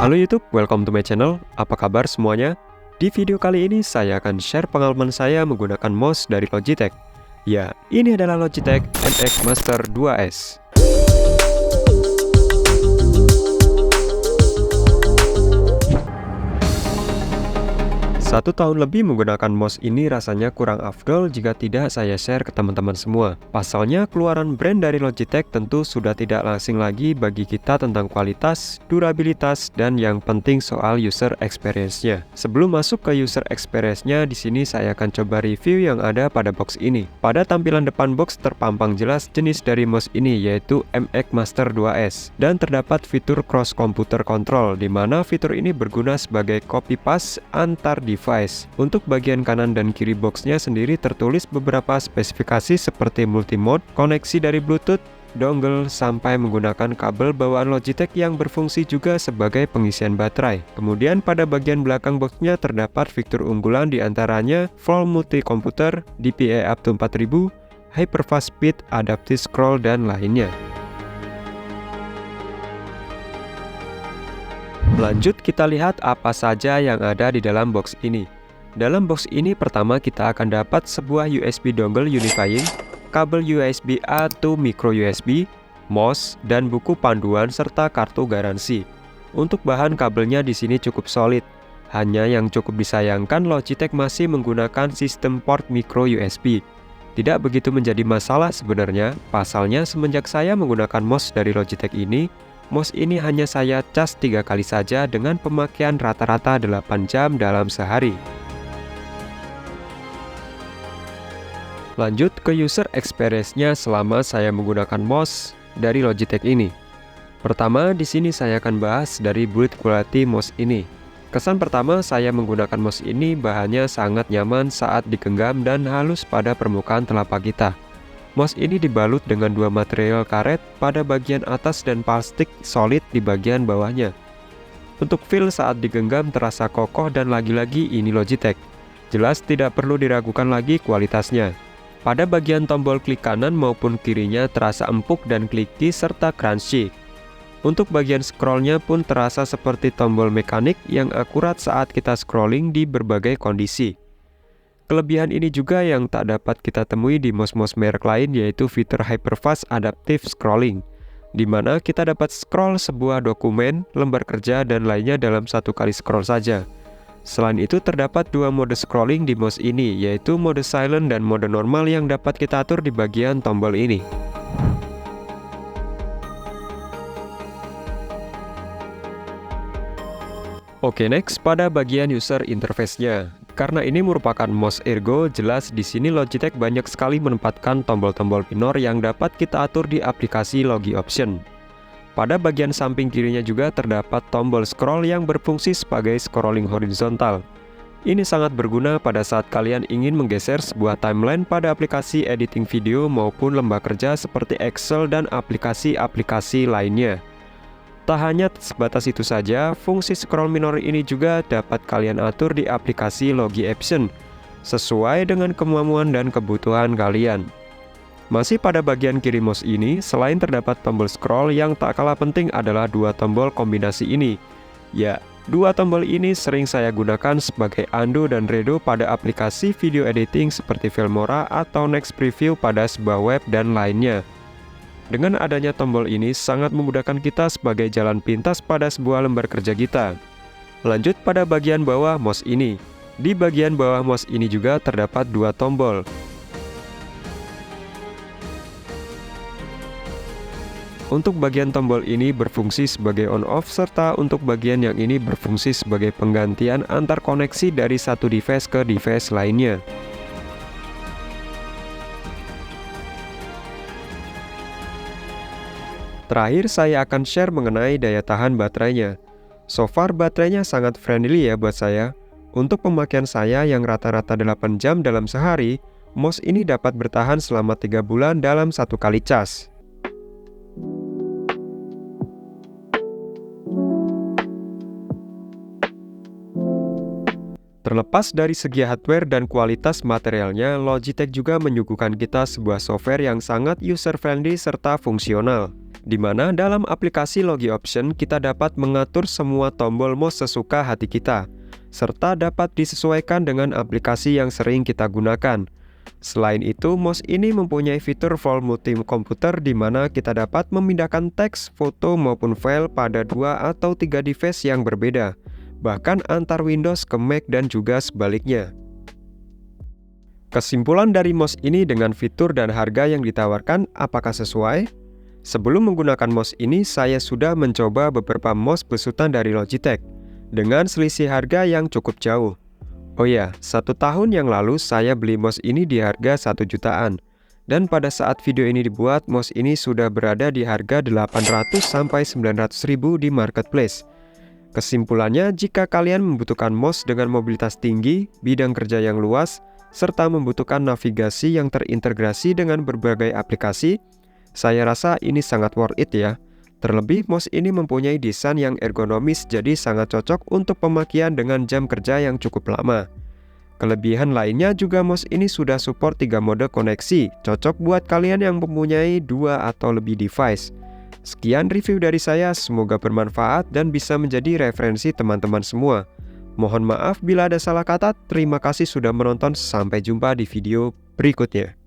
Halo YouTube, welcome to my channel. Apa kabar semuanya? Di video kali ini saya akan share pengalaman saya menggunakan mouse dari Logitech. Ya, ini adalah Logitech MX Master 2S. 1 tahun lebih menggunakan mouse ini rasanya kurang afdol jika tidak saya share ke teman-teman semua. Pasalnya keluaran brand dari Logitech tentu sudah tidak asing lagi bagi kita tentang kualitas, durabilitas, dan yang penting soal user experience-nya. Sebelum masuk ke user experience-nya, di sini saya akan coba review yang ada pada box ini. Pada tampilan depan box terpampang jelas jenis dari mouse ini, yaitu MX Master 2S, dan terdapat fitur cross computer control, di mana fitur ini berguna sebagai copy paste antar device. Untuk bagian kanan dan kiri boxnya sendiri tertulis beberapa spesifikasi seperti multimode, koneksi dari Bluetooth, dongle, sampai menggunakan kabel bawaan Logitech yang berfungsi juga sebagai pengisian baterai. Kemudian pada bagian belakang boxnya terdapat fitur unggulan diantaranya full multi komputer, DPI up to 4000, hyperfast speed, adaptive scroll, dan lainnya. Lanjut kita lihat apa saja yang ada di dalam box ini. Dalam box ini pertama kita akan dapat sebuah USB dongle unifying, kabel USB A to micro USB, mouse, dan buku panduan serta kartu garansi. Untuk bahan kabelnya di sini cukup solid. Hanya yang cukup disayangkan Logitech masih menggunakan sistem port micro USB. Tidak begitu menjadi masalah sebenarnya, pasalnya semenjak saya menggunakan mouse dari Logitech ini, mouse ini hanya saya cas 3 kali saja dengan pemakaian rata-rata 8 jam dalam sehari. Lanjut ke user experience-nya selama saya menggunakan mouse dari Logitech ini. Pertama, di sini saya akan bahas dari build quality mouse ini. Kesan pertama saya menggunakan mouse ini bahannya sangat nyaman saat digenggam dan halus pada permukaan telapak kita. Mouse ini dibalut dengan 2 material karet pada bagian atas dan plastik solid di bagian bawahnya. Untuk feel saat digenggam terasa kokoh dan lagi-lagi ini Logitech. Jelas tidak perlu diragukan lagi kualitasnya. Pada bagian tombol klik kanan maupun kirinya terasa empuk dan kliki serta crunchy. Untuk bagian scrollnya pun terasa seperti tombol mekanik yang akurat saat kita scrolling di berbagai kondisi. Kelebihan ini juga yang tak dapat kita temui di mouse-mouse merek lain, yaitu fitur Hyperfast Adaptive Scrolling, di mana kita dapat scroll sebuah dokumen, lembar kerja, dan lainnya dalam 1 kali scroll saja. Selain itu terdapat 2 mode scrolling di mouse ini, yaitu mode silent dan mode normal yang dapat kita atur di bagian tombol ini. Oke, next pada bagian user interface-nya. Karena ini merupakan mouse ergo, jelas di sini Logitech banyak sekali menempatkan tombol-tombol minor yang dapat kita atur di aplikasi Logi Option. Pada bagian samping kirinya juga terdapat tombol scroll yang berfungsi sebagai scrolling horizontal. Ini sangat berguna pada saat kalian ingin menggeser sebuah timeline pada aplikasi editing video maupun lembar kerja seperti Excel dan aplikasi-aplikasi lainnya. Tak hanya sebatas itu saja, fungsi scroll minor ini juga dapat kalian atur di aplikasi Logi Option, sesuai dengan kemampuan dan kebutuhan kalian. Masih pada bagian kiri mouse ini, selain terdapat tombol scroll, yang tak kalah penting adalah 2 tombol kombinasi ini. Ya, 2 tombol ini sering saya gunakan sebagai undo dan redo pada aplikasi video editing seperti Filmora atau Next Preview pada sebuah web dan lainnya. Dengan adanya tombol ini sangat memudahkan kita sebagai jalan pintas pada sebuah lembar kerja kita. Lanjut pada bagian bawah mouse ini. Di bagian bawah mouse ini juga terdapat 2 tombol. Untuk bagian tombol ini berfungsi sebagai on-off, serta untuk bagian yang ini berfungsi sebagai penggantian antar koneksi dari satu device ke device lainnya. Terakhir saya akan share mengenai daya tahan baterainya. So far baterainya sangat friendly ya buat saya. Untuk pemakaian saya yang rata-rata 8 jam dalam sehari, mouse ini dapat bertahan selama 3 bulan dalam 1 kali cas. Terlepas dari segi hardware dan kualitas materialnya, Logitech juga menyuguhkan kita sebuah software yang sangat user-friendly serta fungsional. di mana dalam aplikasi Logi Option kita dapat mengatur semua tombol mouse sesuka hati kita, serta dapat disesuaikan dengan aplikasi yang sering kita gunakan. Selain itu, mouse ini mempunyai fitur full multi komputer di mana kita dapat memindahkan teks, foto maupun file pada 2 atau 3 device yang berbeda, bahkan antar Windows ke Mac dan juga sebaliknya. Kesimpulan dari mouse ini dengan fitur dan harga yang ditawarkan, apakah sesuai? Sebelum menggunakan mouse ini, saya sudah mencoba beberapa mouse besutan dari Logitech dengan selisih harga yang cukup jauh. Oh ya, 1 tahun yang lalu saya beli mouse ini di harga 1 jutaan. Dan pada saat video ini dibuat, mouse ini sudah berada di harga 800 sampai 900 ribu di marketplace. Kesimpulannya, jika kalian membutuhkan mouse dengan mobilitas tinggi, bidang kerja yang luas, serta membutuhkan navigasi yang terintegrasi dengan berbagai aplikasi, saya rasa ini sangat worth it ya. Terlebih, mouse ini mempunyai desain yang ergonomis, jadi sangat cocok untuk pemakaian dengan jam kerja yang cukup lama. Kelebihan lainnya juga mouse ini sudah support 3 mode koneksi, cocok buat kalian yang mempunyai 2 atau lebih device. Sekian review dari saya, semoga bermanfaat dan bisa menjadi referensi teman-teman semua. Mohon maaf bila ada salah kata, terima kasih sudah menonton, sampai jumpa di video berikutnya.